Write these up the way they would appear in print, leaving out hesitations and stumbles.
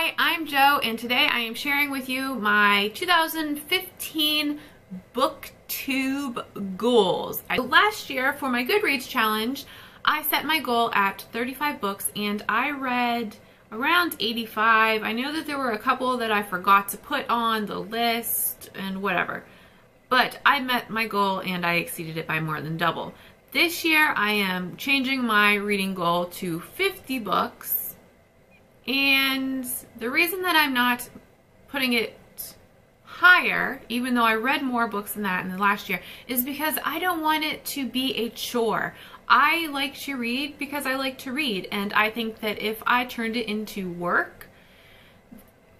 Hi, I'm Jo, and today I am sharing with you my 2015 Booktube goals. Last year for my Goodreads challenge, I set my goal at 35 books and I read around 85. I know that there were a couple that I forgot to put on the list and whatever, but I met my goal and I exceeded it by more than double. This year I am changing my reading goal to 50 books. And the reason that I'm not putting it higher, even though I read more books than that in the last year, is because I don't want it to be a chore. I like to read because I like to read, and I think that if I turned it into work,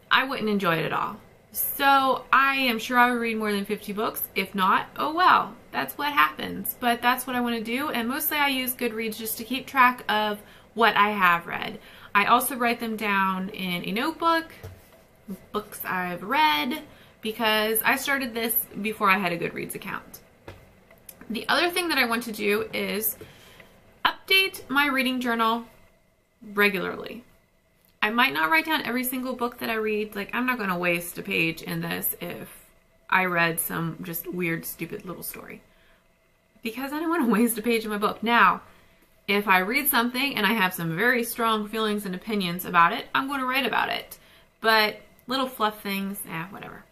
I wouldn't enjoy it at all. So I am sure I would read more than 50 books. If not, oh well, that's what happens. But that's what I want to do, and mostly I use Goodreads just to keep track of what I have read. I also write them down in a notebook, books I've read, because I started this before I had a Goodreads account. The other thing that I want to do is update my reading journal regularly. I might not write down every single book that I read. Like, I'm not going to waste a page in this if I read some just weird, stupid little story, because I don't want to waste a page in my book. Now, if I read something and I have some very strong feelings and opinions about it, I'm going to write about it. But little fluff things, whatever.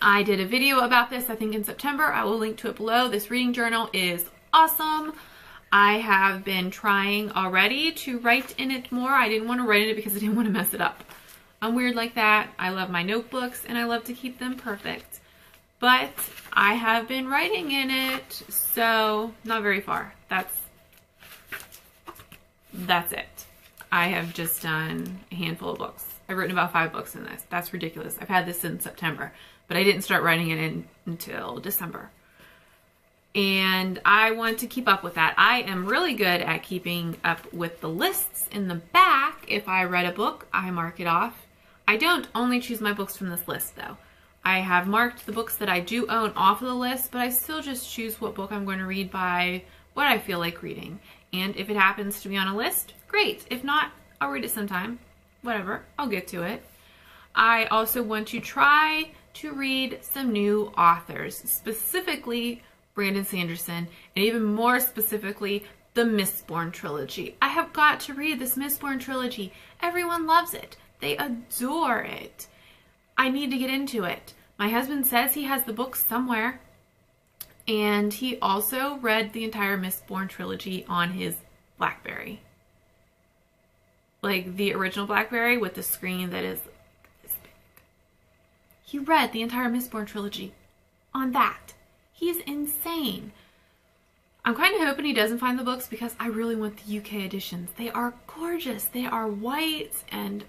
I did a video about this, I think in September. I will link to it below. This reading journal is awesome. I have been trying already to write in it more. I didn't want to write in it because I didn't want to mess it up. I'm weird like that. I love my notebooks and I love to keep them perfect. But I have been writing in it, so not very far. That's it. I have just done a handful of books. I've written about 5 books in this. That's ridiculous. I've had this since September, but I didn't start writing it until December. And I want to keep up with that. I am really good at keeping up with the lists in the back. If I read a book, I mark it off. I don't only choose my books from this list though. I have marked the books that I do own off of the list, but I still just choose what book I'm going to read by what I feel like reading. And if it happens to be on a list, great. If not, I'll read it sometime. Whatever, I'll get to it. I also want to try to read some new authors, specifically Brandon Sanderson, and even more specifically, the Mistborn trilogy. I have got to read this Mistborn trilogy. Everyone loves it. They adore it. I need to get into it. My husband says he has the books somewhere. And he also read the entire Mistborn trilogy on his BlackBerry. Like the original BlackBerry with the screen that is this big. He read the entire Mistborn trilogy on that. He's insane. I'm kind of hoping he doesn't find the books because I really want the UK editions. They are gorgeous. They are white and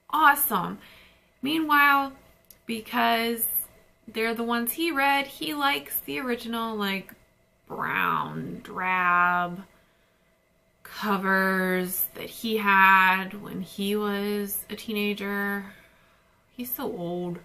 awesome. Meanwhile, because they're the ones he read, he likes the original, like, brown, drab covers that he had when he was a teenager. He's so old.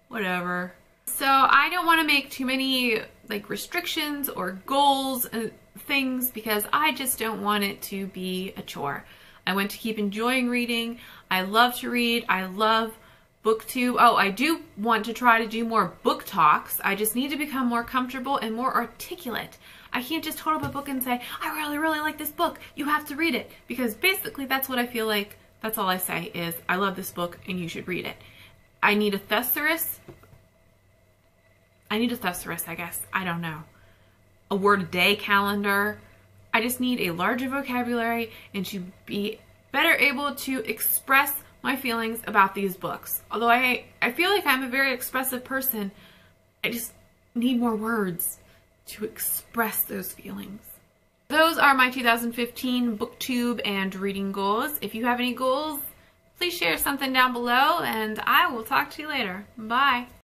Whatever. So I don't want to make too many, like, restrictions or goals and things because I just don't want it to be a chore. I want to keep enjoying reading. I love to read. I love Booktube. Oh, I do want to try to do more book talks. I just need to become more comfortable and more articulate. I can't just hold up a book and say, I really, really like this book. You have to read it. Because basically that's what I feel like. That's all I say is, I love this book and you should read it. I need a thesaurus. I guess. I don't know. A word a day calendar. I just need a larger vocabulary and to be better able to express my feelings about these books. Although I feel like I'm a very expressive person, I just need more words to express those feelings. Those are my 2015 Booktube and reading goals. If you have any goals, please share something down below and I will talk to you later. Bye.